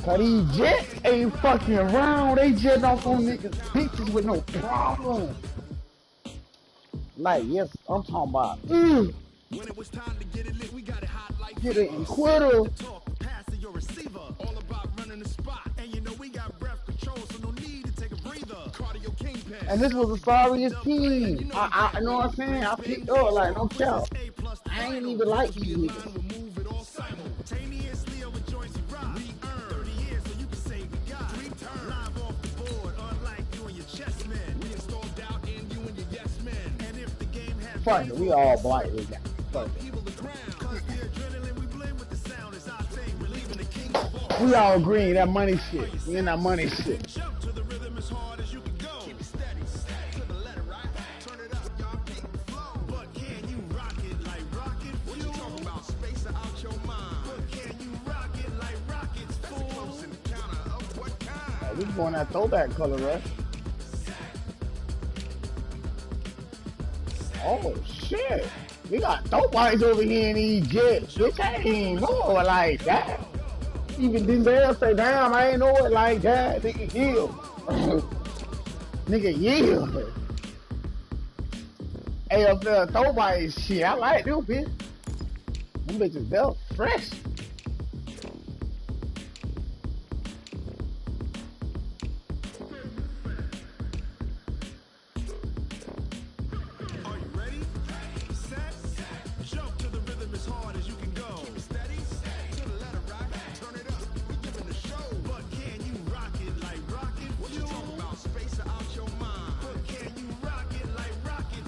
Cause these Jets ain't fucking around. They jetting off on niggas' bitches with no problem. Like, yes, I'm talking about. When it was time to get it lit, we got it hot like get it in quitter. Passing your receiver, all about running the spot. And you know we got breath control, so no need to take a breather. Cardio kingpin. And this was the sorriest team. I know what I'm saying. I picked up like no cap. I ain't even like these niggas. Simultaneously over Jezzy Rock. We earned 30 years, so you can say we got 3 turns. Live off the board, unlike you and your chess men. We installed doubt in you and your yes men. And if the game had fuck it, we all black with that. Fuck it. We all green, that money shit. We in that money shit. Jump to the rhythm as hard as you can go. Keep it steady, to the letter, right? Turn it up, y'all keep the flow. But can you rock it like rocket fuel? What you talking about? Space out your mind. But can you rock it like rockets, fool? That's close in the counter of what kind? We going that throwback color, right? Oh shit. We got throwbacks over here in these Jets. Bitch, I ain't know it like that. Even Denzel say, damn, I ain't know it like that. Nigga, yield. Nigga, yield. AFL throwback shit. I like them, bitch. Them bitches, they're fresh.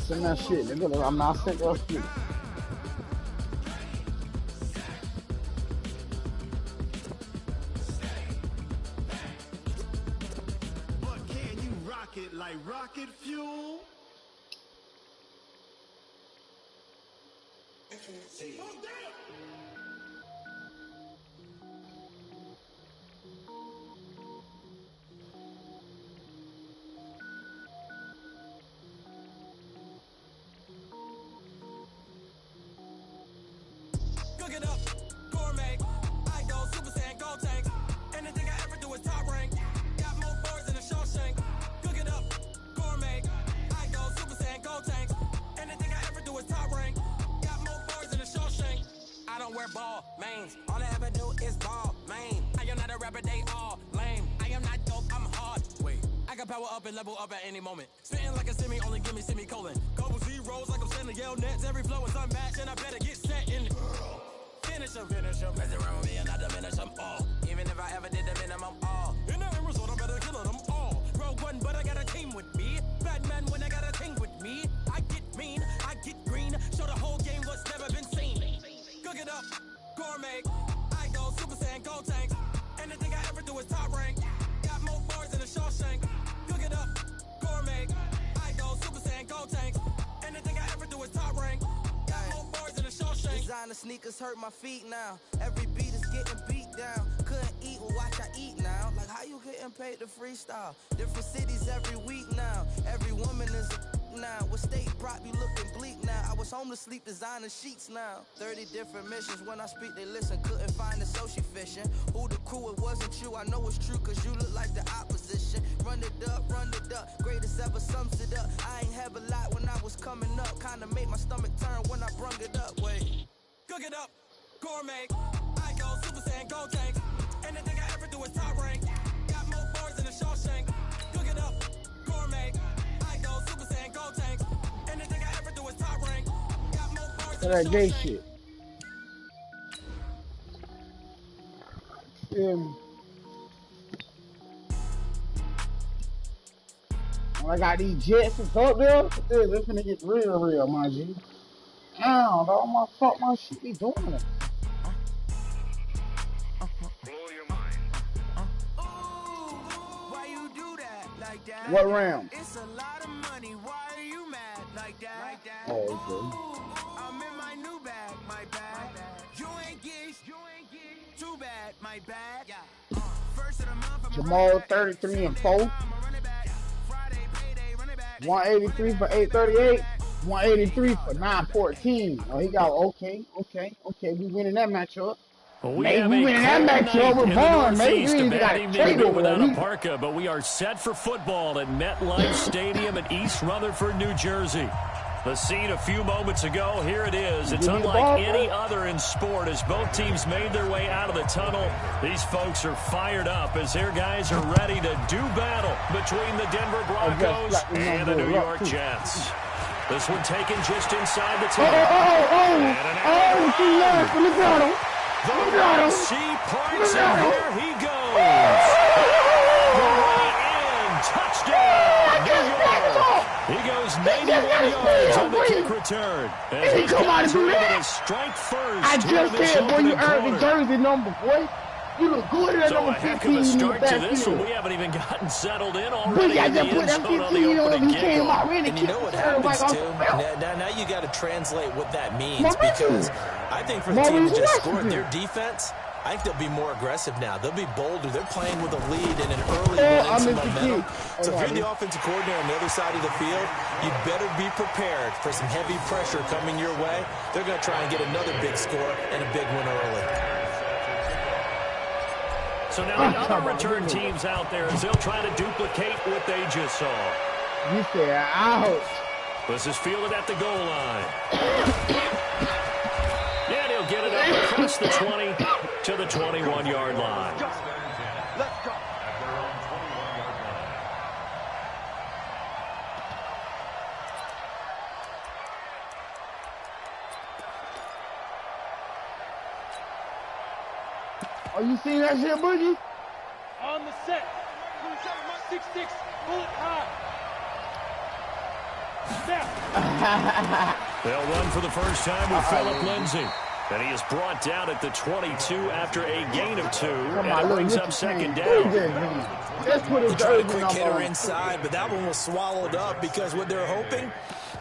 Send that shit, nigga. I'm not sent that shit. But can you rock it like rocket fuel? Cook it up, gourmet. I go Super Saiyan Gold Tank. Anything I ever do is top rank. Got more boards than a Shawshank. Cook it up, gourmet. I go Super Saiyan Gold Tank. Anything I ever do is top rank. Got more boards than a Shawshank. I don't wear ball mains. All I ever do is ball main. I am not a rapper, they all lame. I am not dope, I'm hard. Wait, I can power up and level up at any moment. Spitting like a semi, only give me semicolon. Couple zeros like I'm sending yell nets. Every flow is unmatched and I better get set in. Finish them, mess around with me and I diminish them all. Even if I ever did the minimum all. In the end result, I better kill them all. Rogue one, but I got a team with me. Batman when I got a team with me. I get mean, I get green. Show the whole game what's never been seen. Cook it up, gourmet. I go Super Saiyan Gold Tank. Anything I ever do is top rank. Got more bars than a Shawshank. Cook it up, gourmet. I go Super Saiyan Gold Tank. Anything I ever do is top rank. Designer sneakers hurt my feet now. Every beat is getting beat down. Couldn't eat, well watch I eat now. Like how you getting paid to freestyle? Different cities every week now. Every woman is a now. With state prop you looking bleak now. I was home to sleep designer sheets now. 30 different missions. When I speak they listen. Couldn't find the social fishing. Who the crew, it wasn't you. I know it's true cause you look like the opposition. Run it up, greatest ever sums it up. I ain't have a lot when I was coming up. Kinda made my stomach turn when I brung it up. Wait. Cook it up, gourmet. I go Super Saiyan Gold Tank. Anything I ever do is top rank. Got more bars than a Shawshank. Cook it up, gourmet. I go Super Saiyan Gold Tank. Anything I ever do is top rank. Got more bars than a Shawshank. That gay shit. When I got these Jets up there, this finna get real, my G. Damn, dog, my fuck my shit be doing it. Blow your mind. Why you do that like that? What round? It's a lot of money. Why are you mad like that? Oh, okay. I'm in my new bag, my bad. You ain't geeks, too bad, my bad. First of the month, Jamal 33 and 4. 183 for 838. 183 for 914. Oh, he got okay. We winning that matchup. We have a cold night in the Northeast. A bad evening to be without a parka, but we are set for football at MetLife Stadium in East Rutherford, New Jersey. The scene a few moments ago, here it is. It's unlike any other in sport as both teams made their way out of the tunnel. These folks are fired up as their guys are ready to do battle between the Denver Broncos and the New York Jets. This one taken just inside the tunnel. The right sea parts, and here he goes. The right end, touchdown, New York. He goes 91 yards on the kick return. And he's got through with a strike first. I just said, boy, you earned the jersey number, boy. You look good at so number 15. So a heck of a start to this one. We haven't even gotten settled in already in the end zone on the opening kickoff. And you know what happens, too? Now you got to translate what that means, because I think for the team to just score their defense, I think they'll be more aggressive now. They'll be bolder. They're playing with a lead and an early win and some momentum. So if you're the offensive coordinator on the other side of the field, you better be prepared for some heavy pressure coming your way. They're going to try and get another big score and a big one early. So now the other return teams out there as they'll try to duplicate what they just saw. You said out. This is fielded at the goal line. And he'll get it up across the 20 to the 21-yard line. Let's go. Are you seeing that shit, Boogie? On the set. 6-6. Bullet high. Snap. They'll run for the first time with Phillip Lindsay. And he is brought down at the 22 after a gain of 2. And it brings up second down. He tried a quick hitter inside, but that one was swallowed up because what they're hoping,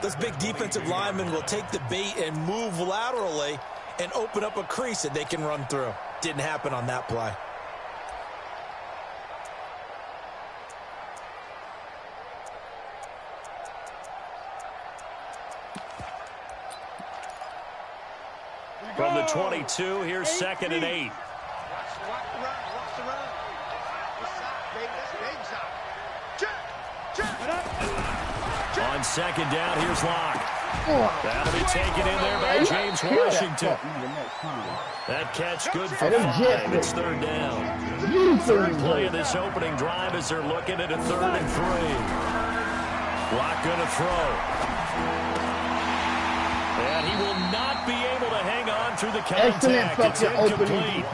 those big defensive linemen will take the bait and move laterally and open up a crease that they can run through. Didn't happen on that play. From the 22, here's 2nd and 8. On second down, here's Locke. That'll be taken in there by James Washington. That catch good for 5. It's 3rd down. Third play of this opening drive as they're looking at a 3rd and 3. Locke going to throw. And he will not be able to hang on through the contact. It's incomplete.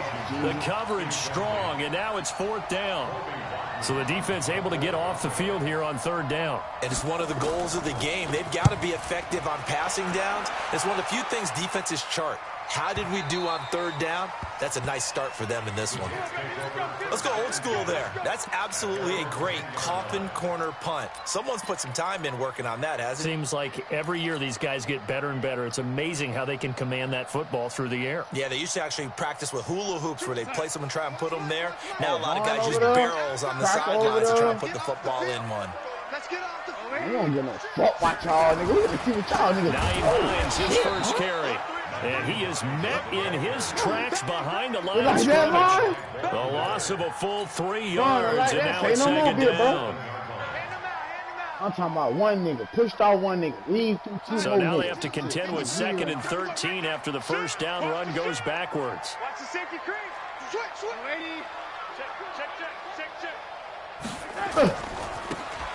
The coverage strong, and now it's 4th down. So the defense able to get off the field here on 3rd down. And it's one of the goals of the game. They've got to be effective on passing downs. It's one of the few things defenses chart. How did we do on 3rd down? That's a nice start for them in this one. Let's go old school there. That's absolutely a great coffin corner punt. Someone's put some time in working on that, hasn't it? Seems like every year these guys get better and better. It's amazing how they can command that football through the air. Yeah, they used to actually practice with hula hoops where they place them and try and put them there. Now a lot of guys use barrels on the sidelines to try and put the football in one. Let's get off the We don't get no fuck watch y'all, nigga. We gotta see what y'all niggas. 9 Hines, his first carry. And he is met in his tracks behind the line of scrimmage. The loss of a full 3 yards, and now it's 2nd down. I'm talking about one nigga. Pushed out one nigga. Leave through 2 So now they have to contend with 2nd and 13 after the first down run goes backwards. Watch the safety creep. Switch. Ready. Check.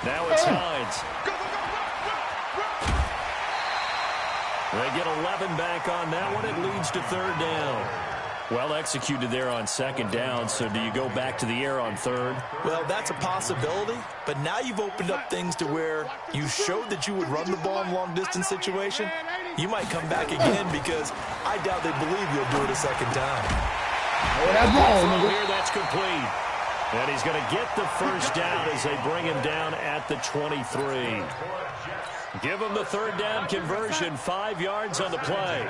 Now it's Hines. They get 11 back on that one. It leads to 3rd down. Well executed there on 2nd down, so do you go back to the air on 3rd? Well, that's a possibility, but now you've opened up things to where you showed that you would run the ball in long-distance situation. You might come back again because I doubt they believe you'll do it a 2nd time. Here, that's complete. And he's going to get the first down as they bring him down at the 23. Give him the 3rd down conversion, 5 yards on the play.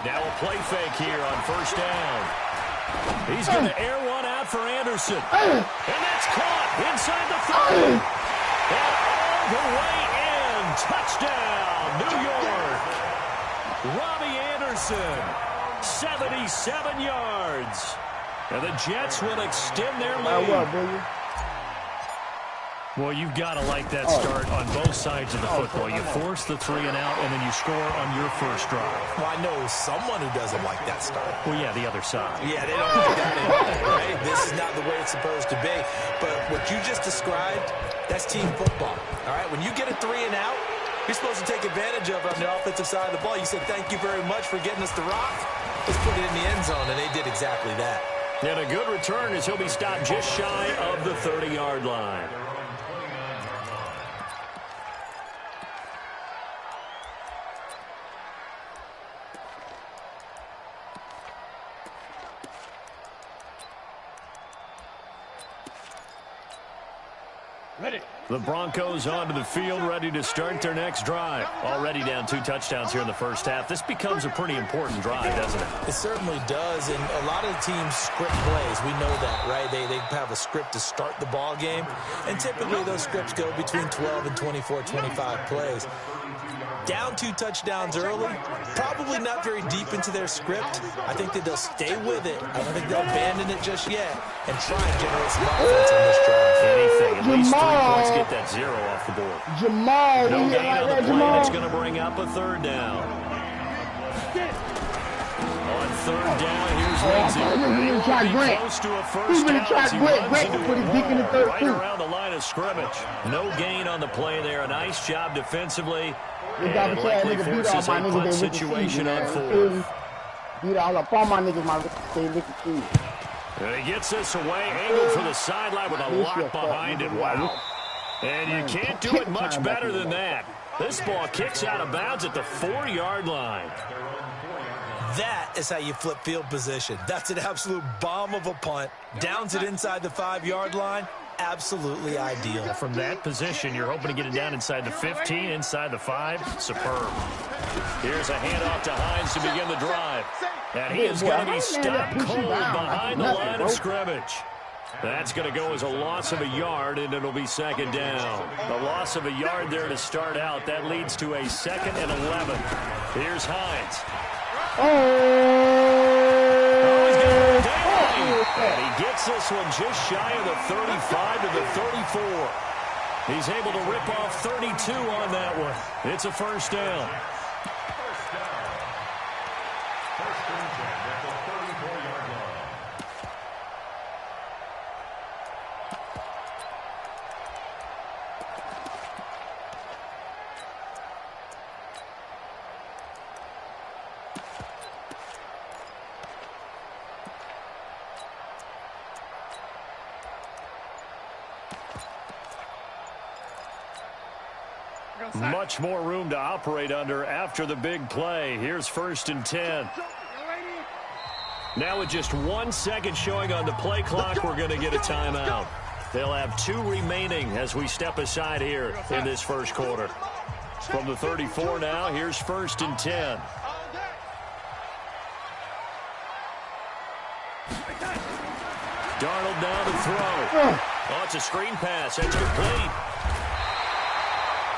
Now a play fake here on 1st down. He's going to air one out for Anderson. And that's caught inside the 30. And all the way in. Touchdown, New York. Robbie Anderson, 77 yards. And the Jets will extend their lead. Well, you've got to like that start on both sides of the football. You force the 3 and out, and then you score on your first drive. Well, I know someone who doesn't like that start. Well, yeah, the other side. Yeah, they don't like that anymore, right? This is not the way it's supposed to be. But what you just described, that's team football, all right? When you get a 3 and out, you're supposed to take advantage of it on the offensive side of the ball. You said, thank you very much for getting us the rock. Let's put it in the end zone, and they did exactly that. And a good return as he'll be stopped just shy of the 30-yard line. Ready. The Broncos onto the field, ready to start their next drive. Already down 2 touchdowns here in the first half. This becomes a pretty important drive, doesn't it? It certainly does, and a lot of the teams script plays. We know that, right? They have a script to start the ball game, and typically those scripts go between 12 and 24, 25 plays. Down 2 touchdowns early, probably not very deep into their script. I think that they'll stay with it. I don't think they'll abandon it just yet and try and generate some offense on this drive. Anything, at least 3 points, get that 0 off the board. Jamal, No gain on the play, and it's going to bring up a 3rd down. On 3rd down, here's Lindsay. He's trying to Grant. Close to a first He's down trying as to he runs Grant into put his dick in the it third right around the line of scrimmage. No gain on the play there. A nice job defensively. And likely forces a punt situation on 4th. Beat all up on my niggas, my And he gets this away, angled for the sideline with a lock behind it. Wow. And you can't do it much better than that. This ball kicks out of bounds at the 4-yard line. That is how you flip field position. That's an absolute bomb of a punt. Downs it inside the 5-yard line. Absolutely ideal. From that position, you're hoping to get it down inside the 15, inside the 5. Superb. Here's a handoff to Hines to begin the drive. And he is going to be stopped cold behind the line of scrimmage. That's going to go as a loss of a yard, and it'll be 2nd down. The loss of a yard there to start out. That leads to a 2nd and 11. Here's Hines. And he gets this one just shy of the 35 to the 34. He's able to rip off 32 on that one. It's a 1st down. Much more room to operate under after the big play. Here's 1st and 10. Now with just 1 second showing on the play clock, we're going to get a timeout. They'll have 2 remaining as we step aside here in this first quarter. From the 34 now, here's 1st and 10. Darnold now to throw. Oh, it's a screen pass. That's complete.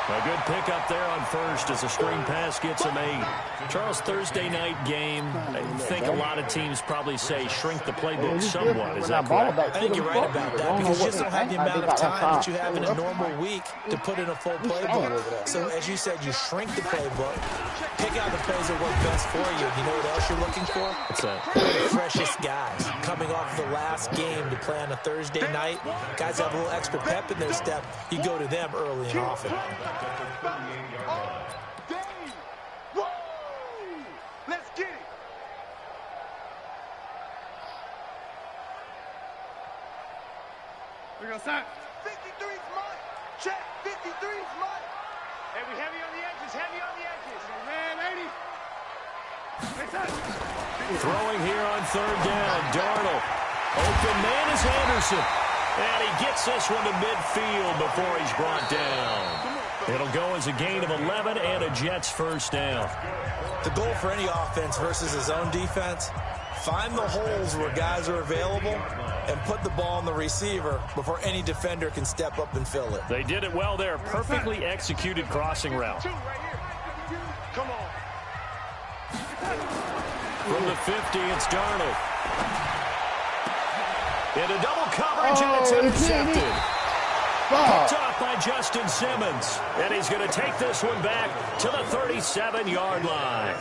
A good pickup there on 1st as a screen pass gets him 8. Charles, Thursday night game, I think a lot of teams probably say shrink the playbook somewhat. Is that correct? I think you're right about that because you just don't have the amount of time that you have in a normal week to put in a full playbook. So as you said, you shrink the playbook, pick out the plays that work best for you. You know what else you're looking for? What's that? The freshest guys coming off the last game to play on a Thursday night. Guys have a little extra pep in their step. You go to them early and often. Let's get it. We're going to start. 53's mine. Check. 53's mine. Heavy on the edges. Heavy on the edges. Man, 80. Throwing here on 3rd down. Darnold. Open man is Anderson. And he gets this one to midfield before he's brought down. It'll go as a gain of 11 and a Jets 1st down. The goal for any offense versus his own defense, find the holes where guys are available and put the ball on the receiver before any defender can step up and fill it. They did it well there. Perfectly executed crossing route. Come on. From the 50, it's Darnold. Into double coverage, and it's intercepted. Picked off by Justin Simmons. And he's going to take this one back to the 37-yard line.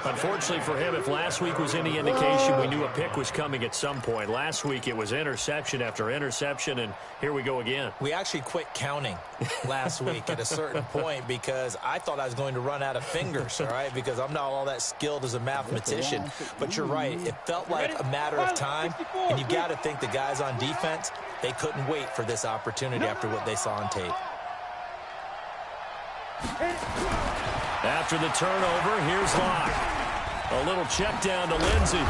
Unfortunately for him, if last week was any indication, we knew a pick was coming at some point. Last week it was interception after interception, and here we go again. We actually quit counting last week at a certain point because I thought I was going to run out of fingers, all right, because I'm not all that skilled as a mathematician. But you're right. It felt like a matter of time, and you got to think the guys on defense, they couldn't wait for this opportunity after what they saw on tape. After the turnover, here's Locke. A little check down to Lindsey.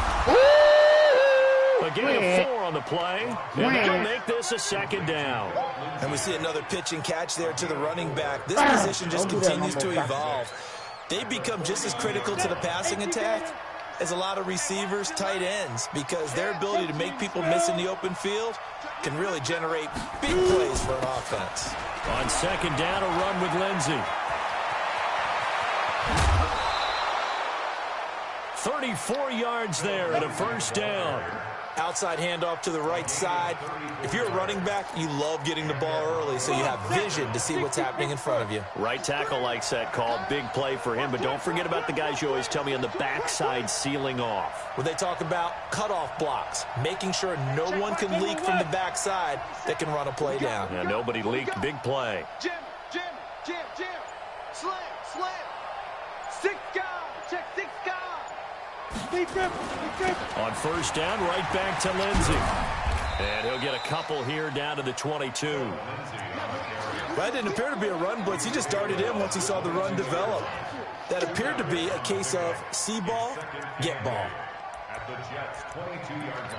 A gain of 4 on the play, and they'll make this a second down. And we see another pitch and catch there to the running back. This position just continues to evolve. They become just as critical to the passing attack as a lot of receivers, tight ends, because their ability to make people miss in the open field can really generate big plays for an offense. On second down, a run with Lindsey. 34 yards there and a first down. Outside handoff to the right side. If you're a running back, you love getting the ball early so you have vision to see what's happening in front of you. Right tackle likes that call. Big play for him, but don't forget about the guys you always tell me on the backside sealing off. When they talk about cutoff blocks, making sure no one can leak from the backside that can run a play down. Yeah, nobody leaked. Big play. Jim. Slam. 6 guys. Check 6 guys. Big grip. On first down, right back to Lindsey. And he'll get a couple here down to the 22. Well, that didn't appear to be a run blitz. He just darted in once he saw the run develop. That appeared to be a case of see ball, get ball. At the Jets' 22-yard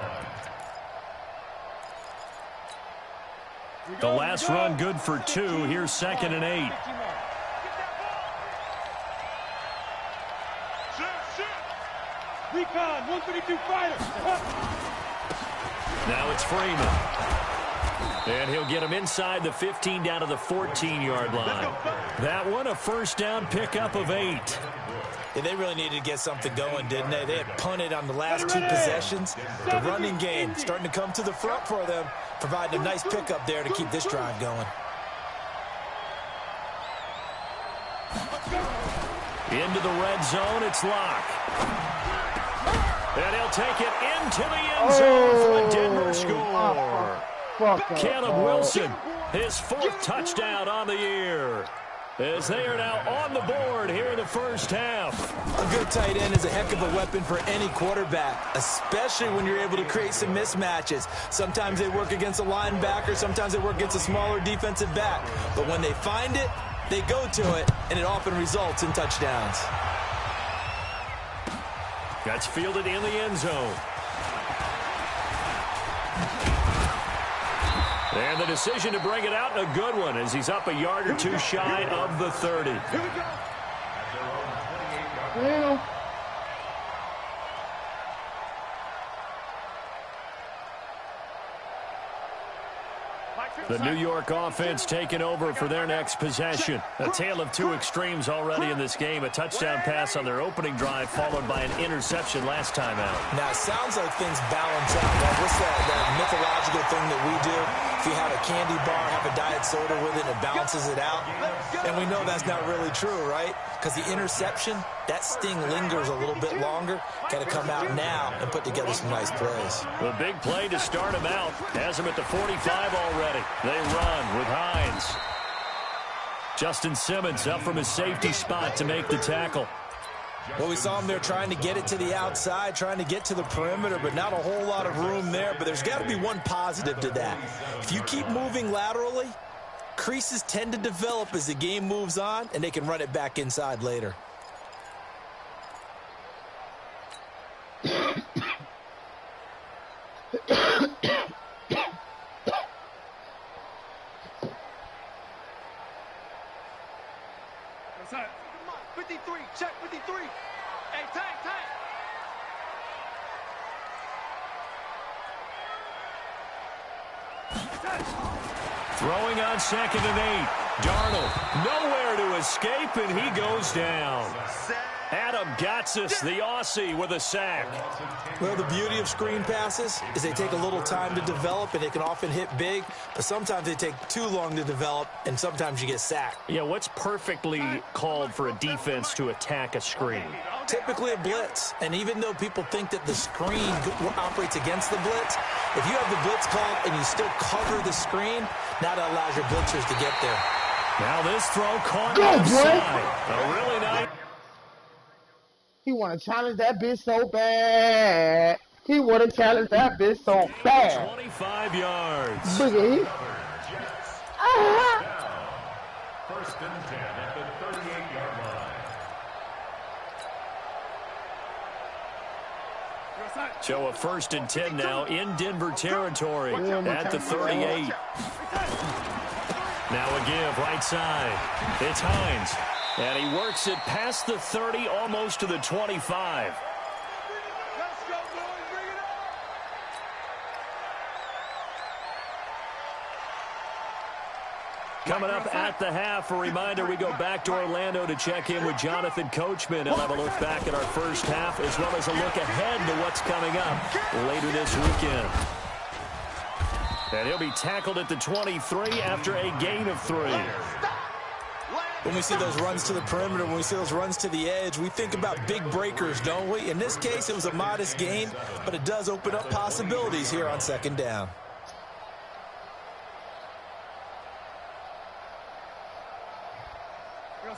line. The last run good for 2. Here's second and 8. Recon, 132 fighter. Now it's Freeman. And he'll get him inside the 15 down to the 14-yard line. That one a first down pickup of 8. Yeah, they really needed to get something going, didn't they? They had punted on the last 2 possessions. The running game starting to come to the front for them, providing a nice pickup there to keep this drive going. Into the red zone, it's Locke. And he'll take it into the end zone for a Denver score. Caleb Wilson, his 4th touchdown on the year, as they are now on the board here in the first half. A good tight end is a heck of a weapon for any quarterback, especially when you're able to create some mismatches. Sometimes they work against a linebacker, sometimes they work against a smaller defensive back. But when they find it, they go to it, and it often results in touchdowns. That's fielded in the end zone. And the decision to bring it out, a good one, as he's up a yard or 2 shy of the 30. Here we go. The New York offense taking over for their next possession. A tale of 2 extremes already in this game. A touchdown pass on their opening drive, followed by an interception last time out. Now, it sounds like things balance out. Well, what's that mythological thing that we do? If you have a candy bar, have a diet soda with it, it balances it out. And we know that's not really true, right? Because the interception, that sting lingers a little bit longer. Got to come out now and put together some nice plays. The big play to start him out. Has him at the 45 already. They run with Hines. Justin Simmons up from his safety spot to make the tackle. Well, we saw him there trying to get it to the outside, trying to get to the perimeter, but not a whole lot of room there. But there's got to be one positive to that. If you keep moving laterally, creases tend to develop as the game moves on, and they can run it back inside later. Come on, 53, check 53. Hey, tank. Throwing on second and 8. Darnold nowhere to escape, and he goes down. Adam Gotsis, the Aussie, with a sack. Well, the beauty of screen passes is they take a little time to develop, and they can often hit big, but sometimes they take too long to develop, and sometimes you get sacked. Yeah, what's perfectly called for a defense to attack a screen? Typically a blitz, and even though people think that the screen operates against the blitz, if you have the blitz called and you still cover the screen, that allows your blitzers to get there. Now this throw caught outside. A really nice. He want to challenge that bitch so bad. He want to challenge that bitch so bad. 25 yards. Boogie. First and 10 at the 38-yard line. So a first and 10 now in Denver territory at the 38. Now a give right side. It's Hines. And he works it past the 30, almost to the 25. Let's go, boys. Bring it on. Coming up at the half, a reminder, we go back to Orlando to check in with Jonathan Coachman and have a look back at our first half, as well as a look ahead to what's coming up later this weekend. And he'll be tackled at the 23 after a gain of 3. When we see those runs to the perimeter, when we see those runs to the edge, we think about big breakers, don't we? In this case, it was a modest gain, but it does open up possibilities here on second down.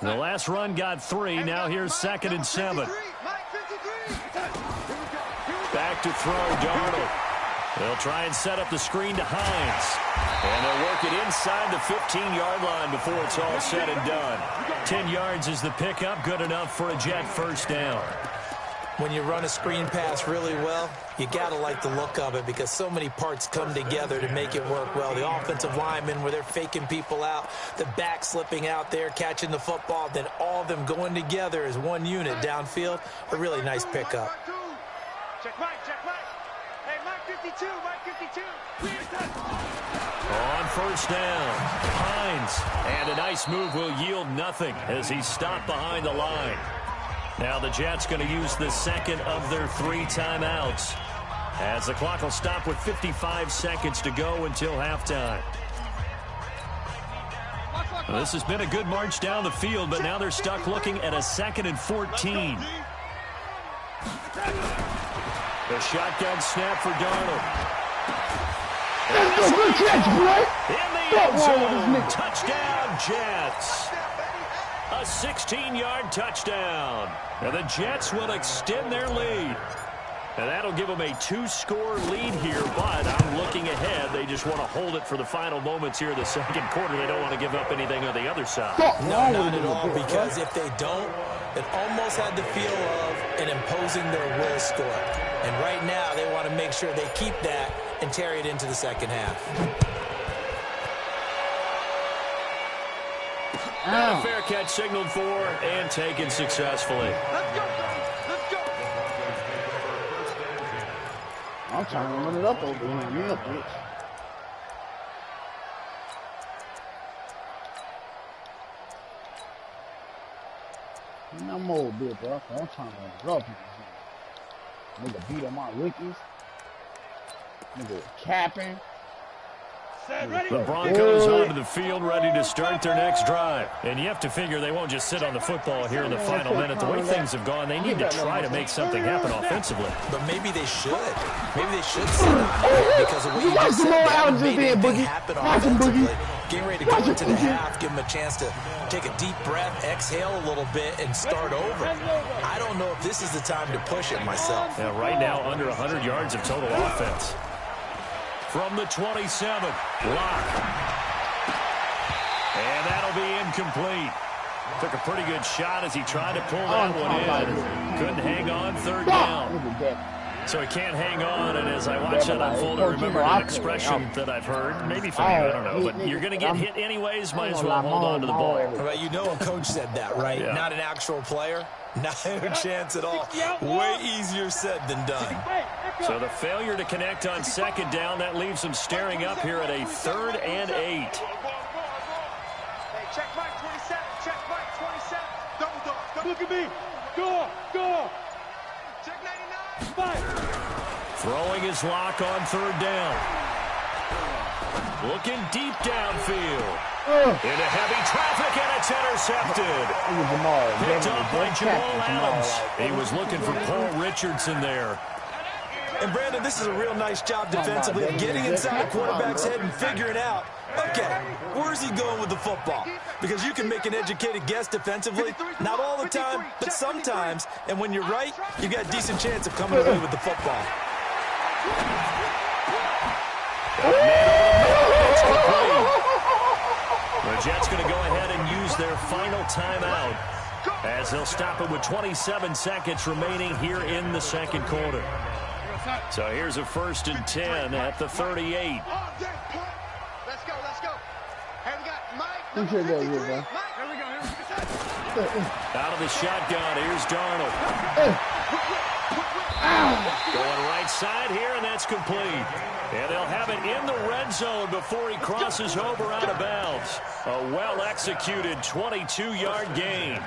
The last run got 3. Now here's second and 7. Back to throw, Darnold. They'll try and set up the screen to Hines. And they'll work it inside the 15-yard line before it's all said and done. 10 yards is the pickup, good enough for a Jet first down. When you run a screen pass really well, you got to like the look of it because so many parts come together to make it work well. The offensive linemen, where they're faking people out, the back slipping out there, catching the football, then all of them going together as one unit downfield. A really nice pickup. Check Mike. Hey, Mike 52, Mike 52. On first down, Hines. And a nice move will yield nothing as he's stopped behind the line. Now the Jets going to use the second of their 3 timeouts as the clock will stop with 55 seconds to go until halftime. Well, this has been a good march down the field, but now they're stuck looking at a 2nd and 14. The shotgun snap for Darnold. Good catch, boy. In the end zone, touchdown Jets. A 16-yard touchdown. And the Jets will extend their lead. And that'll give them a 2-score lead here, but I'm looking ahead. They just want to hold it for the final moments here in the second quarter. They don't want to give up anything on the other side. No, not at all, because if they don't, it almost had the feel of an imposing their will score. And right now, they want to make sure they keep that and carry it into the second half. A fair catch signaled for and taken successfully. Let's go. I'm trying to run it up over here. Yeah, bitch. I'm old bit, bro. I'm trying to run it up. Nigga beat on my rookies. Nigga capping. The Broncos onto the field, ready to start their next drive. And you have to figure they won't just sit on the football here in the final minute. The way things have gone, they need to try to make something happen offensively. But maybe they should. Maybe they should sit on it because of what you just said. They haven't made anything happen offensively. Getting ready to go into the half, give them a chance to take a deep breath, exhale a little bit, and start over. I don't know if this is the time to push it myself. Yeah, right now, under 100 yards of total offense. From the 27, block. And that'll be incomplete. Took a pretty good shot as he tried to pull that one in. Couldn't hang on, third down. So he can't hang on, and as I watch that unfold, I remember an expression that I've heard, maybe from you, I don't know, but you're going to get hit anyways, might as well hold on to the ball. Well, you know a coach said that, right? Yeah. Not an actual player. Not a chance at all. Way easier said than done. So the failure to connect on second down, that leaves them staring up here at a 3rd and 8. Hey, check Mike 27. Check Mike 27. Double dog. Look at me. Go. Check 99. Fight. Throwing his lock on third down. Looking deep downfield. Into heavy traffic, and it's intercepted. Picked up by Jamal Adams. He was looking for Paul Richardson there. And, Brandon, this is a real nice job defensively of getting inside the quarterback's head and figuring out, okay, where's he going with the football? Because you can make an educated guess defensively, not all the time, but sometimes. And when you're right, you've got a decent chance of coming away with the football. It's complete. The Jets going to go ahead and use their final timeout as they'll stop it with 27 seconds remaining here in the second quarter. So here's a 1st and 10 at the 38. Let's go. Hey, we got Mike. Here we go. Out of the shotgun, here's Darnold. Going right side here, and that's complete. And they'll have it in the red zone before he crosses over out of bounds. A well-executed 22-yard gain.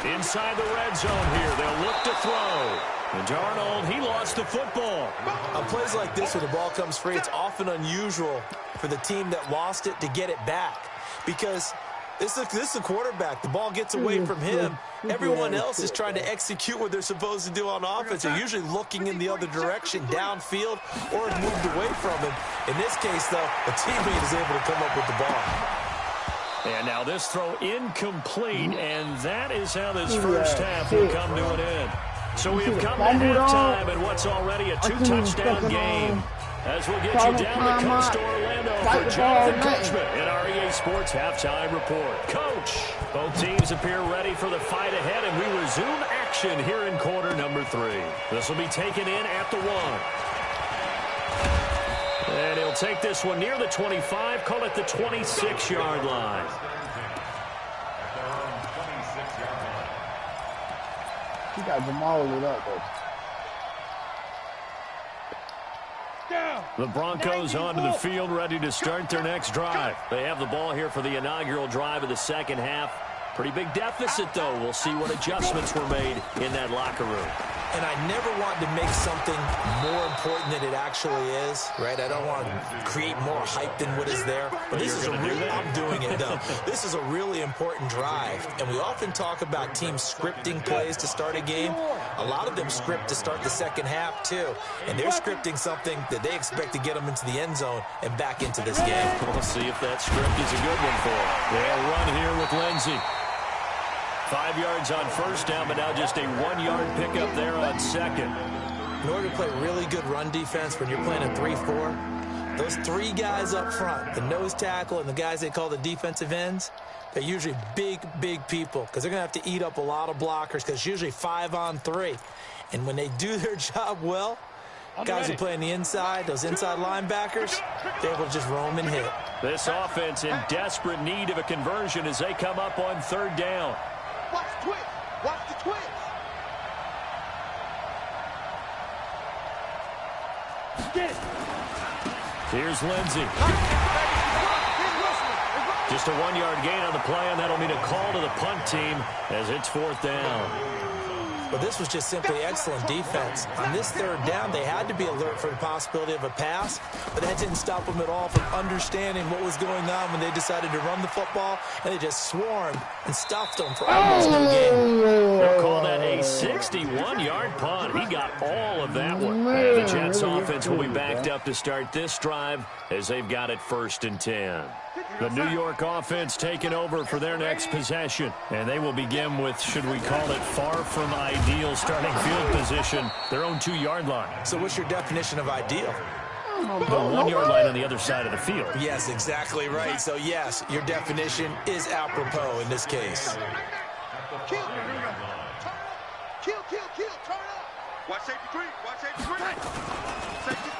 Inside the red zone here, they'll look to throw. And Darnold, he lost the football. On plays like this where the ball comes free, it's often unusual for the team that lost it to get it back. Because this is a quarterback. The ball gets away from him. Everyone else is trying to execute what they're supposed to do on offense. They're usually looking in the other direction, downfield, or moved away from him. In this case, though, a teammate is able to come up with the ball. And now this throw incomplete, and that is how this first half will come to an end. So we have come to halftime in what's already a 2-touchdown game. As we'll get you down the coast to Orlando for Jonathan Coachman in our EA Sports Halftime Report. Coach, both teams appear ready for the fight ahead, and we resume action here in quarter number 3. This will be taken in at the 1. And he'll take this one near the 25, call it the 26-yard line. He got Jamal lit up, though. The Broncos onto the field, ready to start their next drive. They have the ball here for the inaugural drive of the second half. Pretty big deficit, though. We'll see what adjustments were made in that locker room. And I never want to make something more important than it actually is, right? I don't want to create more hype than what is there. But this is I'm doing it, though. This is a really important drive. And we often talk about teams scripting plays to start a game. A lot of them script to start the second half, too. And they're scripting something that they expect to get them into the end zone and back into this game. We'll see if that script is a good one for them. They'll run here with Lindsey. 5 yards on first down, but now just a 1-yard pickup there on second. In order to play really good run defense when you're playing a 3-4, those 3 guys up front, the nose tackle and the guys they call the defensive ends, they're usually big people because they're going to have to eat up a lot of blockers because it's usually 5-on-3. And when they do their job well, guys who play on the inside, those inside linebackers, they're able to just roam and hit. This offense in desperate need of a conversion as they come up on third down. Watch the twist. Watch the twist. Here's Lindsey. Just a 1-yard gain on the play, and that'll mean a call to the punt team as it's fourth down. But this was just simply excellent defense. On this third down, they had to be alert for the possibility of a pass, but that didn't stop them at all from understanding what was going on when they decided to run the football, and they just swarmed and stuffed them for almost no gain. They'll call that a 61-yard punt. He got all of that one. And the Jets offense will be backed up to start this drive as they've got it 1st and 10. The New York offense taking over for their next possession. And they will begin with, should we call it, far from ideal starting field position, their own 2-yard line. So what's your definition of ideal? The 1-yard line on the other side of the field. Yes, exactly right. So, yes, your definition is apropos in this case.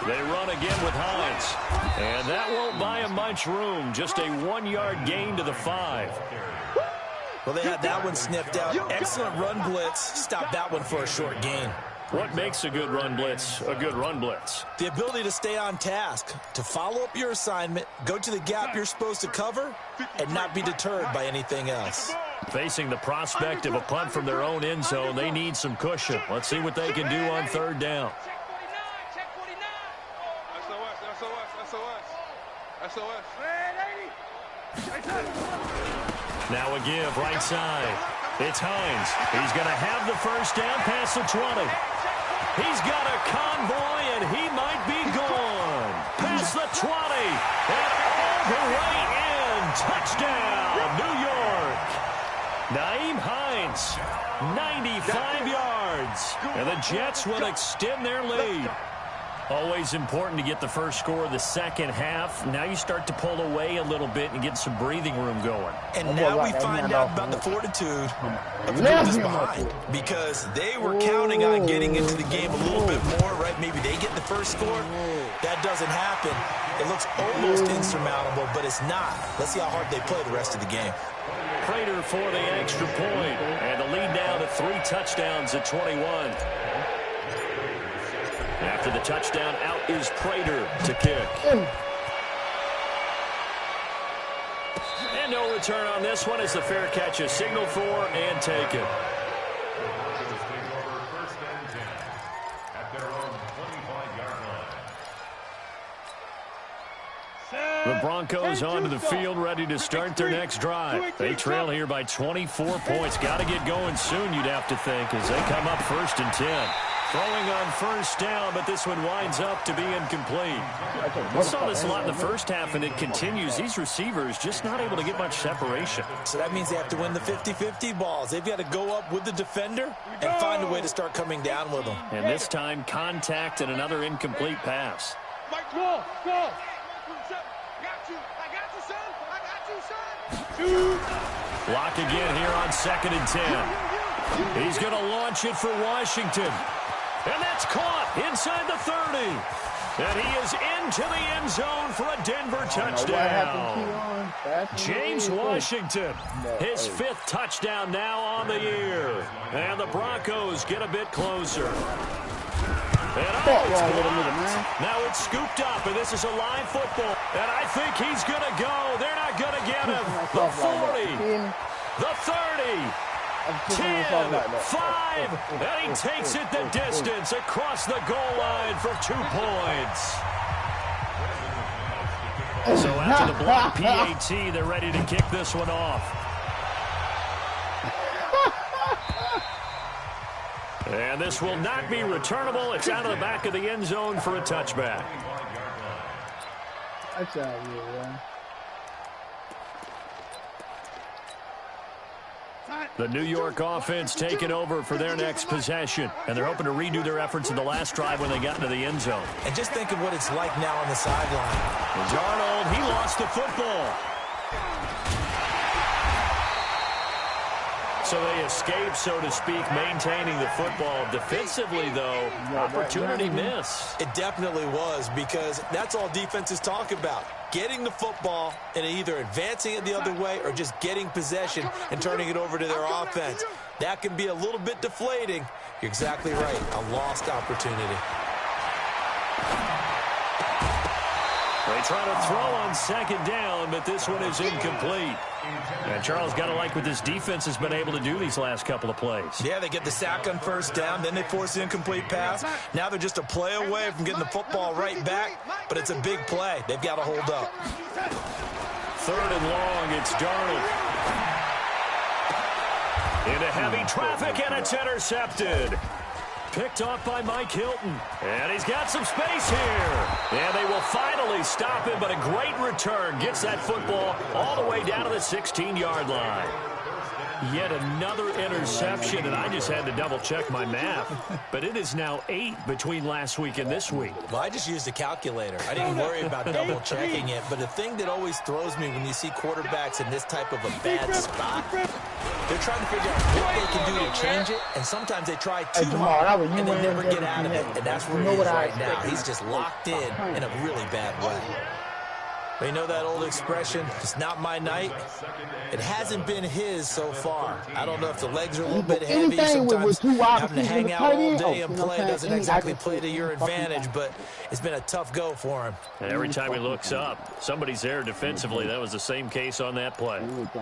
They run again with Hines. And that won't buy him much room. Just a 1-yard gain to the 5. Well, they had that one sniffed out. Excellent run blitz. Stop that one for a short gain. What makes a good run blitz a good run blitz? The ability to stay on task, to follow up your assignment, go to the gap you're supposed to cover, and not be deterred by anything else. Facing the prospect of a punt from their own end zone, they need some cushion. Let's see what they can do on 3rd down. Now a give right side. It's Hines. He's going to have the first down past the 20. He's got a convoy, and he might be gone. Past the 20. And all the way in. Touchdown, New York. Nyheim Hines, 95 yards. And the Jets will extend their lead. Always important to get the first score of the second half. Now you start to pull away a little bit and get some breathing room going. And now we find out about the fortitude of the group that's behind, because they were counting on getting into the game a little bit more, right? Maybe they get the first score. That doesn't happen. It looks almost insurmountable, but it's not. Let's see how hard they play the rest of the game. Prater for the extra point, and the lead down to 3 touchdowns at 21. After the touchdown, out is Prater to kick. And no return on this one as the fair catch is signaled for and taken. First and 10 at their own 25-yard line. The Broncos onto the field, ready to start their next drive. They trail here by 24 points. Got to get going soon, you'd have to think, as they come up 1st and 10. Throwing on first down, but this one winds up to be incomplete. We saw this a lot in the first half, and it continues. These receivers just not able to get much separation. So that means they have to win the 50-50 balls. They've got to go up with the defender and find a way to start coming down with them. And this time, contact and another incomplete pass. Go. I got you, son. Block again here on 2nd and 10. He's going to launch it for Washington. And that's caught inside the 30. And he is into the end zone for a Denver touchdown. James Washington, his 5th touchdown now on the year. And the Broncos get a bit closer. And now it's scooped up, and this is a live football. And I think he's going to go. They're not going to get him. The 40, the 30. 10, 5, and he takes it the distance across the goal line for 2 points. So after the block PAT, they're ready to kick this one off. And this will not be returnable. It's out of the back of the end zone for a touchback. That's out of here, man. The New York offense taking over for their next possession. And they're hoping to redo their efforts in the last drive when they got into the end zone. And just think of what it's like now on the sideline. Darnold, he lost the football. So they escape, so to speak, maintaining the football. Defensively, though, opportunity miss. It definitely was, because that's all defenses talk about. Getting the football and either advancing it the other way or just getting possession and turning it over to their offense. That can be a little bit deflating. You're exactly right. A lost opportunity. They try to throw on 2nd down, but this one is incomplete. And Charles, got to like what this defense has been able to do these last couple of plays. Yeah, they get the sack on 1st down, then they force the incomplete pass. Now they're just a play away from getting the football right back, but it's a big play. They've got to hold up. 3rd and long, it's Darnold. Into heavy traffic, and it's intercepted. Picked off by Mike Hilton. And he's got some space here. And they will finally stop him, but a great return. Gets that football all the way down to the 16-yard line. Yet another interception, and I just had to double-check my math. But it is now 8 between last week and this week. Well, I just used a calculator. I didn't worry about double-checking it. But the thing that always throws me when you see quarterbacks in this type of a bad spot, they're trying to figure out what they can do to change it, and sometimes they try too hard, and they never get out of it. And that's where he is right now. He's just locked in a really bad way. But you know that old expression, it's not my night? It hasn't been his so far. I don't know if the legs are a little bit heavy. Sometimes having to hang out all day and play doesn't exactly play to your advantage, but it's been a tough go for him. And every time he looks up, somebody's there defensively. That was the same case on that play. Here we go,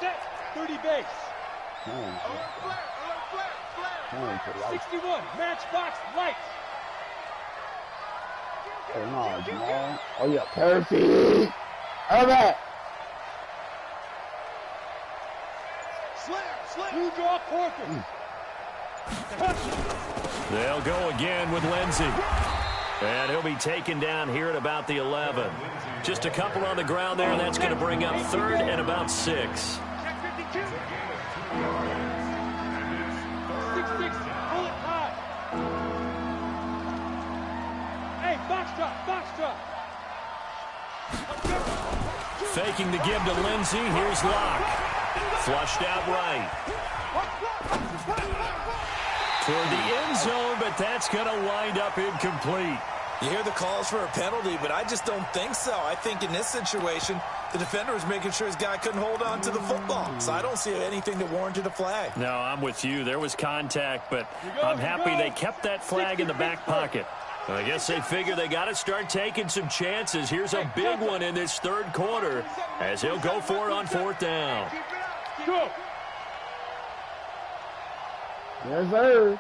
set, 30 base. 61, matchbox lights. Oh, no, Jamal. Oh, yeah, perfect. All right. Blue draw Corker. They'll go again with Lindsey. And he'll be taken down here at about the 11. Just a couple on the ground there, and that's going to bring up 3rd and about 6. Check 52. 6-6, pull it high. Hey, box drop. Faking the give to Lindsey. Here's Locke. Flushed out right. Toward the end zone, but that's going to wind up incomplete. You hear the calls for a penalty, but I just don't think so. I think in this situation, the defender was making sure his guy couldn't hold on to the football. So I don't see anything that warranted a flag. No, I'm with you. There was contact, but I'm happy they kept that flag in the back pocket. I guess they figure they got to start taking some chances. Here's a big one in this 3rd quarter as he'll go for it on 4th down. Go. Yes, sir.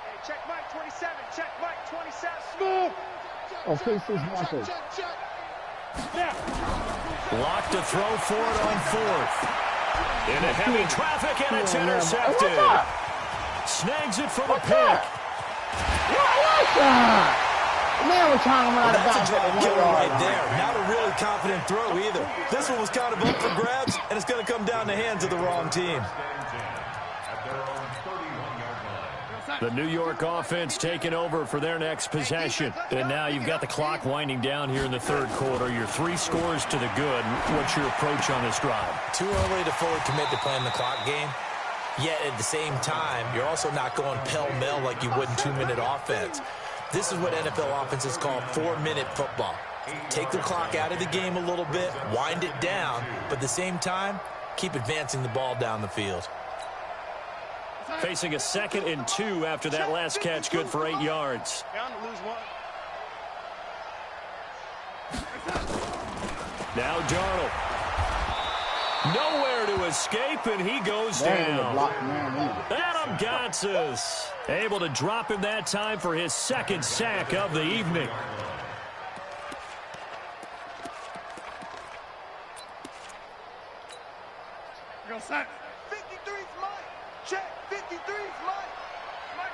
Hey, check Mike 27. Check Mike 27. Smooth. Oh, 6-6 Marcus. Yeah. Locked to throw for it on 4th. Into heavy traffic, and it's intercepted. Snags it for the pick. Man, we're trying to run out of That's bounds. a drop killer right there. Not a really confident throw either. This one was kind of up for grabs, and it's going to come down the hands of the wrong team. The New York offense taking over for their next possession. And now you've got the clock winding down here in the 3rd quarter. Your 3 scores to the good. What's your approach on this drive? Too early to fully commit to playing the clock game. Yet at the same time, you're also not going pell-mell like you would in 2-minute offense. This is what NFL offenses call 4-minute football. Take the clock out of the game a little bit, wind it down, but at the same time, keep advancing the ball down the field. Facing a 2nd and 2 after that last catch, good for 8 yards. Down to lose 1. Now Darnold. Nowhere to escape, and he goes down. Adam Gotsis able to drop him that time for his 2nd sack of the evening. Go set. 53's Mike. Check. 53's Mike.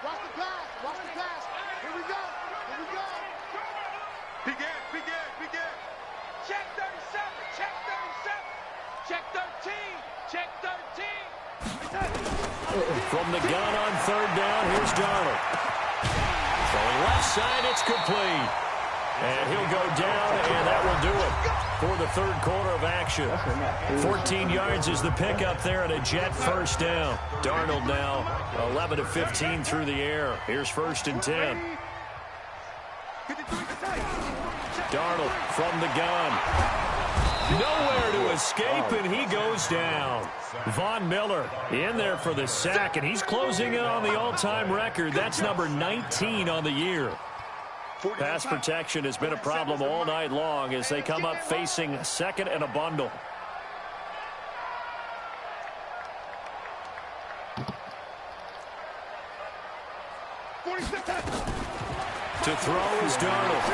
Watch the pass. Watch the pass. Here we go. Begin. Check 37. Check 37. Check 13. Check 13. From the gun on 3rd down, here's Darnold. Throwing left side, it's complete. And he'll go down, and that will do it for the 3rd quarter of action. 14 yards is the pickup there, and a Jet 1st down. Darnold now 11 of 15 through the air. Here's 1st and 10. Darnold from the gun. Nowhere to escape, and he goes down. Von Miller in there for the sack, and he's closing in on the all-time record. That's number 19 on the year. Pass protection has been a problem all night long as they come up facing 2nd and a bundle. To throw is Darnold.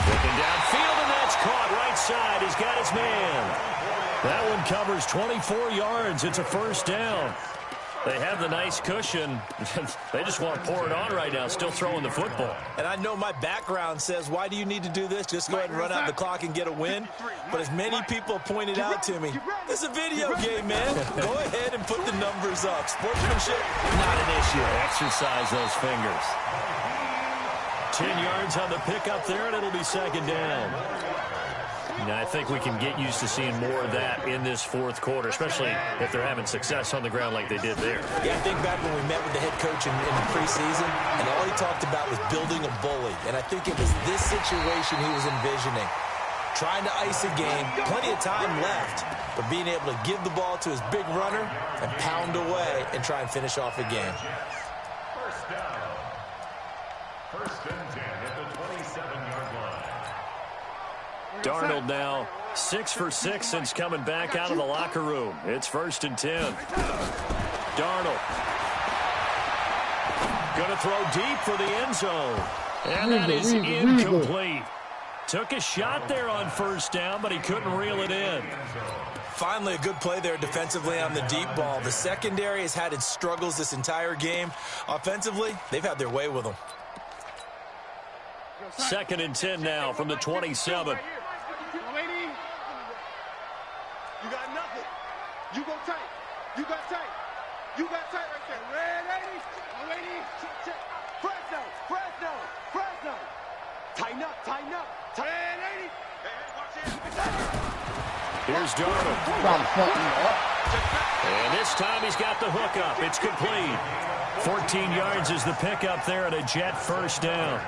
Looking downfield, and that's caught right side. He's got his man. That one covers 24 yards. It's a 1st down. They have the nice cushion. They just want to pour it on right now, still throwing the football. And I know my background says, why do you need to do this? Just go ahead and run out the clock and get a win. But as many people pointed out to me, this is a video game, man. Go ahead and put the numbers up. Sportsmanship, not an issue. Exercise those fingers. 10 yards on the pickup there, and it'll be second down. Now, I think we can get used to seeing more of that in this fourth quarter, especially if they're having success on the ground like they did there. Yeah, I think back when we met with the head coach in the preseason, and all he talked about was building a bully. And I think it was this situation he was envisioning. Trying to ice a game, plenty of time left, but being able to give the ball to his big runner and pound away and try and finish off a game. First down. First and 10 at the 27-yard line. Darnold now 6 for 6 since coming back out of the locker room. It's first and 10. Darnold going to throw deep for the end zone. And that is incomplete. Took a shot there on first down, but he couldn't reel it in. Finally, a good play there defensively on the deep ball. The secondary has had its struggles this entire game. Offensively, they've had their way with them. Second and 10 now from the 27. You got nothing. You go tight. You got tight. You got tight right there. Red 80. Check. Fresno. Tighten up. Red 80. Hey, watch it. Here's Darnold. And this time he's got the hook up. It's complete. 14 yards is the pickup there and a Jet first down.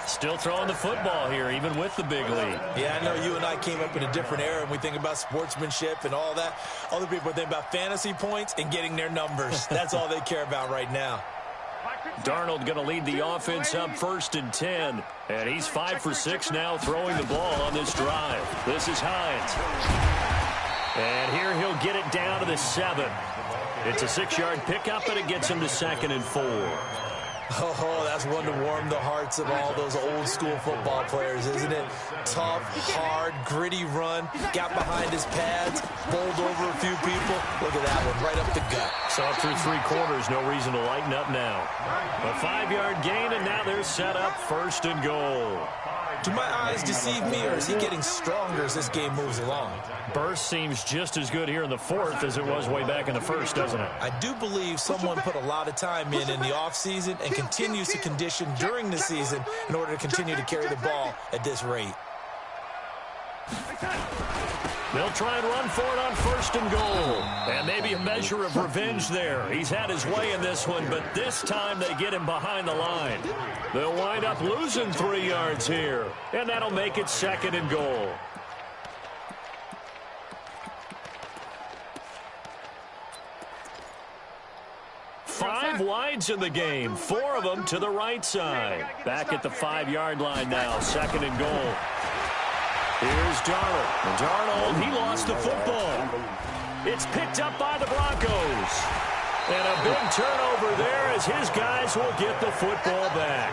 Still throwing the football here, even with the big lead. Yeah, I know you and I came up in a different era, and we think about sportsmanship and all that. Other people think about fantasy points and getting their numbers. That's all they care about right now. Darnold going to lead the offense up first and 10. And he's 5 for 6 now throwing the ball on this drive. This is Hines. And here he'll get it down to the 7. It's a 6-yard pickup, and it gets him to second and 4. Oh, that's one to warm the hearts of all those old-school football players, isn't it? Tough, hard, gritty run, got behind his pads, bowled over a few people. Look at that one, right up the gut. So up through 3 quarters, no reason to lighten up now. A 5-yard gain, and now they're set up first and goal. Do my eyes deceive me, or is he getting stronger as this game moves along? Burst seems just as good here in the fourth as it was way back in the first, doesn't it? I do believe someone put a lot of time in the offseason and continues to condition during the season in order to continue to carry the ball at this rate. They'll try and run for it on first and goal. And maybe a measure of revenge there. He's had his way in this one, but this time they get him behind the line. They'll wind up losing 3 yards here. And that'll make it second and goal. Five wides in the game, 4 of them to the right side. Back at the 5-yard line now, second and goal. Here's Darnold. And Darnold, he lost the football. It's picked up by the Broncos. And a big turnover there as his guys will get the football back.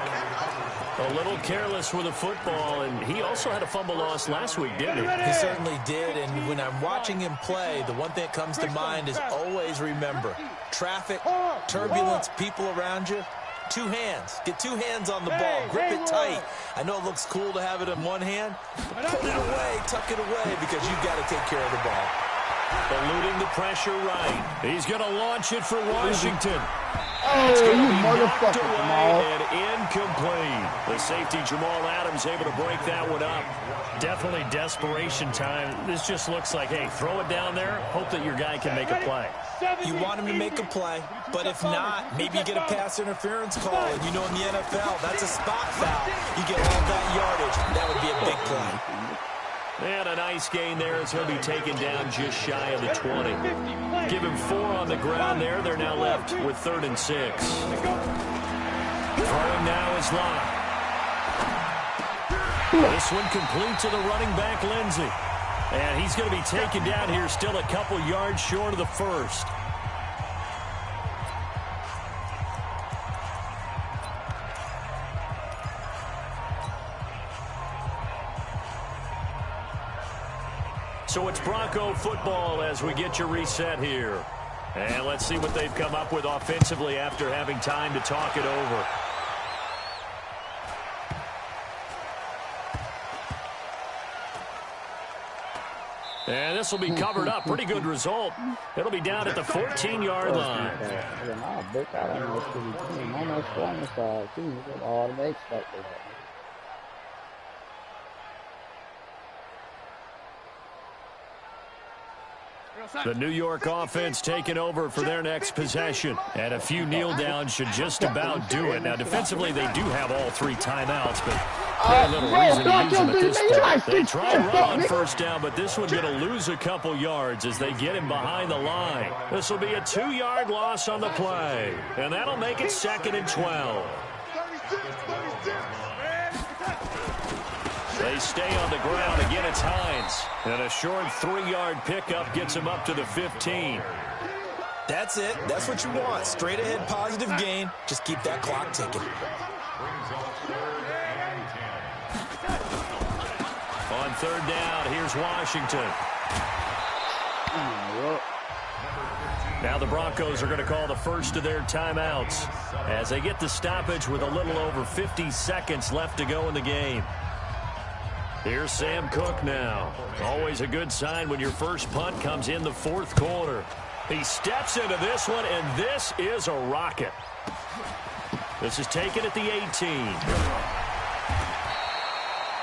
A little careless with the football, and he also had a fumble loss last week, didn't he? He certainly did, and when I'm watching him play, the one thing that comes to mind is always remember, traffic, turbulence, people around you, 2 hands. Get 2 hands on the ball. Grip it tight. I know it looks cool to have it in one hand. Put it away, tuck it away, because you've got to take care of the ball. Eluding the pressure right. He's going to launch it for Washington. Oh, you motherfucker, Jamal. And incomplete. The safety, Jamal Adams, able to break that one up. Definitely desperation time. This just looks like, hey, throw it down there, hope that your guy can make a play. You want him to make a play, but if not, maybe you get a pass interference call. And you know in the NFL, that's a spot foul. You get all that yardage. That would be a big play. And a nice gain there as he'll be taken down just shy of the 20. Give him 4 on the ground there. They're now left with 3rd and 6. Throwing now is Lott. This one complete to the running back, Lindsey. And he's going to be taken down here still a couple yards short of the first. So it's Bronco football as we get you reset here. And let's see what they've come up with offensively after having time to talk it over. And this will be covered up. Pretty good result. It'll be down at the 14-yard line. The New York offense taking over for their next possession. And a few kneel downs should just about do it. Now, defensively, they do have all 3 timeouts, but very little reason to use them at this point. They try and run on first down, but this one's going to lose a couple yards as they get him behind the line. This will be a 2-yard loss on the play, and that'll make it 2nd and 12. They stay on the ground. Again, it's Hines. And a short 3-yard pickup gets him up to the 15. That's it. That's what you want. Straight ahead positive gain. Just keep that clock ticking. On 3rd down, here's Washington. Now the Broncos are going to call the first of their timeouts as they get the stoppage with a little over 50 seconds left to go in the game. Here's Sam Cook now. Always a good sign when your first punt comes in the 4th quarter. He steps into this one, and this is a rocket. This is taken at the 18.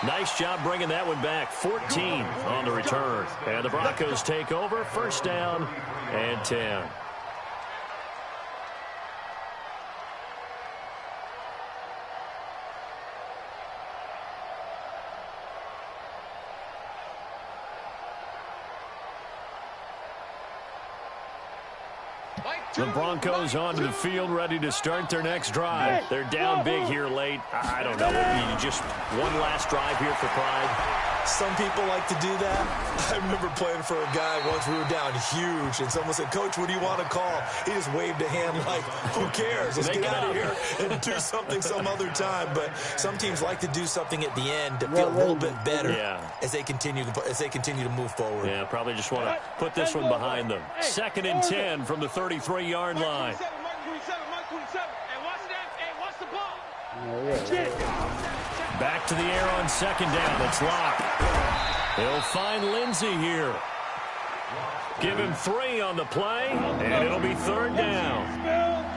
Nice job bringing that one back. 14 on the return. And the Broncos take over. 1st down and 10. The Broncos onto the field, ready to start their next drive. They're down big here late. I don't know. Just one last drive here for pride. Some people like to do that. I remember playing for a guy once. We were down huge, and someone said, "Coach, what do you want to call?" He just waved a hand like, "Who cares? Let's get out of here and do something some other time." But some teams like to do something at the end to feel a little bit better as they continue to move forward. Yeah, probably just want to put this one behind them. 2nd and 10 from the 33-yard line. Back to the air on 2nd down. It's locked. He'll find Lindsey here. Give him 3 on the play, and it'll be 3rd down.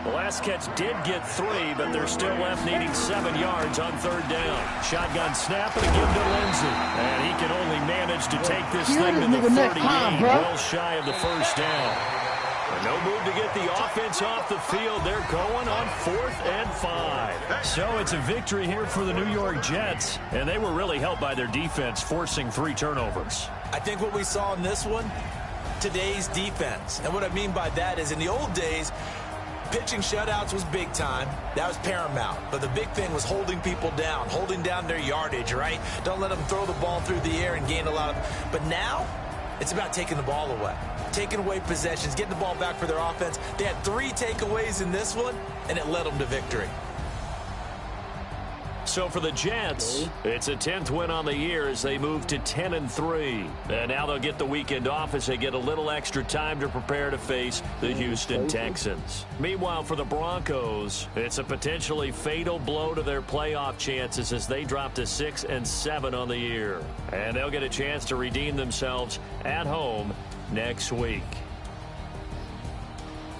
The last catch did get 3, but they're still left needing 7 yards on 3rd down. Shotgun snap and a give to Lindsey. And he can only manage to take this thing to the 38, well shy of the 1st down. And no move to get the offense off the field. They're going on 4th and 5. So it's a victory here for the New York Jets. And they were really helped by their defense, forcing 3 turnovers. I think what we saw in this one, today's defense. And what I mean by that is in the old days, pitching shutouts was big time. That was paramount. But the big thing was holding people down, holding down their yardage, right? Don't let them throw the ball through the air and gain a lot of... But now, it's about taking the ball away. Taking away possessions, getting the ball back for their offense. They had 3 takeaways in this one, and it led them to victory. So for the Jets, it's a 10th win on the year as they move to 10-3. And now they'll get the weekend off as they get a little extra time to prepare to face the Houston Texans. Meanwhile, for the Broncos, it's a potentially fatal blow to their playoff chances as they drop to 6-7 on the year. And they'll get a chance to redeem themselves at home next week.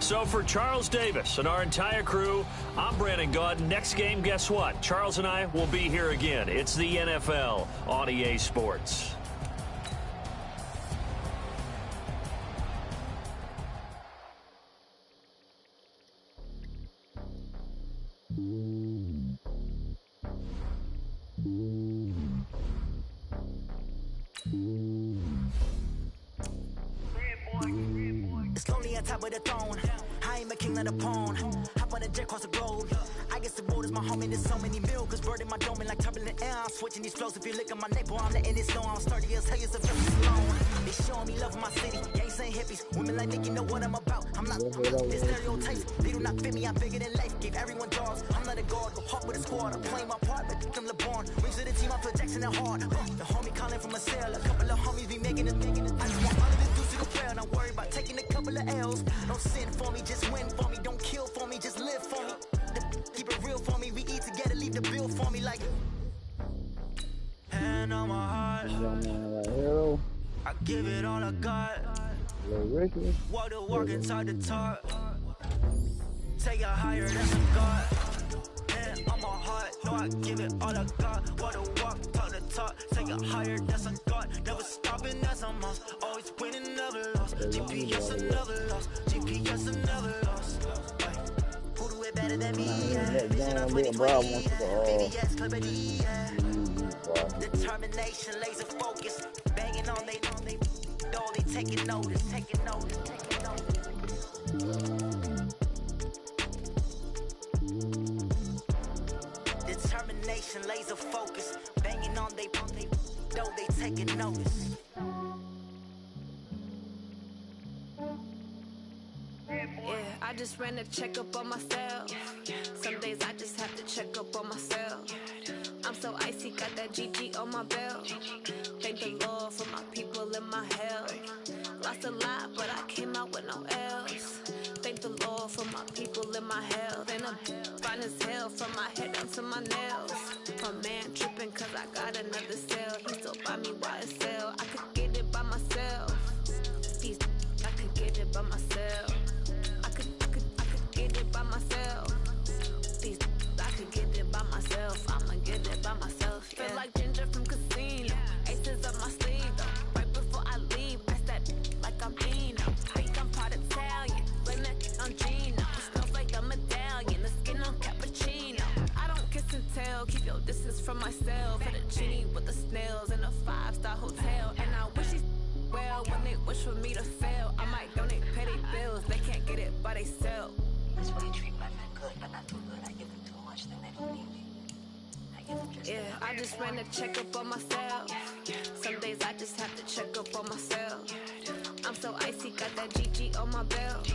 So for Charles Davis and our entire crew, I'm Brandon Gaudin. Next game, guess what? Charles and I will be here again. It's the NFL on EA Sports. It's lonely on top of the throne. I ain't a king of the pawn. Hop on a jet across the globe. I guess the road is my home and there's so many milk. Bird in my dome and like turbulent air. I'm switching these flows. If you look at my neck, boy, I'm letting it slow. I'm sturdy as hell, it's a very alone. They showing me love in my city. Gang saying hippies. Women like Nick, you know what I'm about. I'm not the stereotypes. They do not fit me. I'm bigger than life. Gave everyone dogs. I'm not a guard. Go hard with a squad. I'm playing my part, but I'm LeBron. Wings of the team, I feel Jackson and hard. The homie calling from a cell. A couple of homies be making it. I just want all of this dudes to go fair. Not worry about taking a couple of L's. Don't sin for me, just win for me. Don't kill for me, just live for me. Keep it real for me, we eat together, leave the bill for me like. Hand on my heart, I give it all I got. Walk the walk and talk the talk. Take it higher, that's a God. Hand on my heart, no, I give it all I got. Walk the walk, talk the talk. Take it higher, that's a God. Never stopping, that's a must. Always winning, never lost. GPS, I never lost. GPS, I never lost. Who do it better than me? Vision on 2020. VVS, Clippity. Determination, laser focus. Banging on they taking notice, taking notice, taking notice. Determination, laser focus. Banging on they taking notice. Yeah, I just ran a checkup on myself. Some days I just have to check up on myself. I'm so icy, got that GG on my belt. Thank the Lord for my people and my health. Lost a lot, but I came out with no else. Thank the Lord for my people and my health. And I'm fine as hell from my head down to my nails. My man tripping cause I got another cell. He still buy me YSL. I could get it by myself. I could get it by myself. I could get it by myself. I could get it by myself. I'ma get it by myself. Yeah. Feel like Ginger from Casino. Aces up my sleeve though. Right before I leave, I step like I'm Dino. Think I'm part Italian. Blame that on Gino. It smells like a medallion. The skin on cappuccino. I don't kiss and tell. Keep your distance from myself. At a genie with the snails in a 5-star hotel. And I wish he's well when they wish for me to fail. I might donate petty bills. They can't get it by themselves. This way you treat my men good, but not too good. I give them too much, then they don't need me. I give them just yeah, I just ran a checkup on myself. Some days I just have to check up on myself. I'm so icy, got that GG on my belt.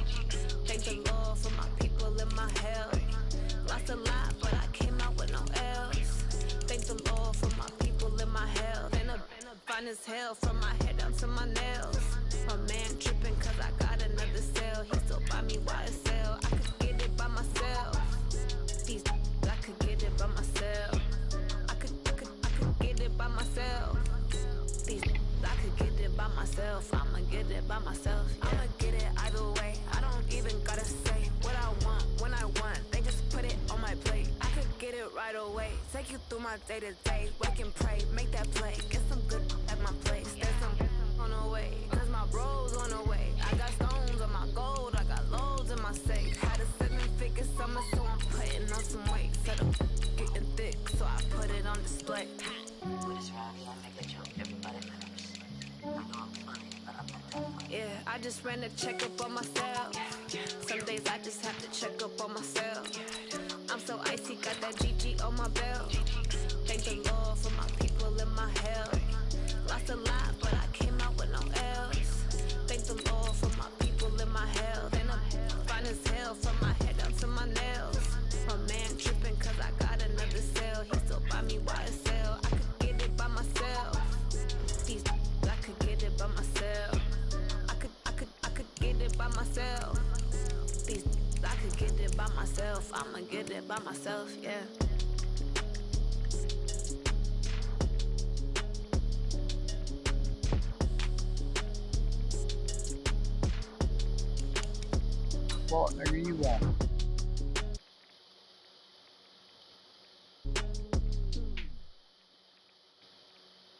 Thank the Lord for my people and my health. Lost a lot, but I came out with no else. Thank the Lord for my people and my health. And I'm fine as hell from my head down to my nails. My man tripping cause I got another cell. He still buy me YSL. I could get it by myself. I could get it by myself. I could get it by myself. I could get it by myself. I'ma get it by myself. Yeah. I'ma get it either way. I don't even gotta say what I want when I want. They just put it on my plate. I could get it right away. Take you through my day to day. Wake and pray, make that play. Get some good at my place. There's some on the way. Cause my bro's on the way. I got stones on my gold. I got loads in my safe. Had a 7-figure summer, so I'm putting on some weight. Set up getting thick, so I put it on display. With this round, you wanna make a joke. Everybody knows. I know I'm funny, but I'm not that funny. Yeah, I just ran a checkup on myself. Some days I just have to check up on myself. I'm so icy, got that GG on my belt. Thank the Lord for my people and my health. Lost a lot, but I came out with no else. Thank the Lord for my people and my health. And I'm fine as hell from my head down to my nails. My man tripping cause I got another cell. He still buy me YSL. I could get it by myself. I could get it by myself. I could get it by myself. I could get it by myself. I'ma get it by myself, yeah. Fuck, nigga, you want?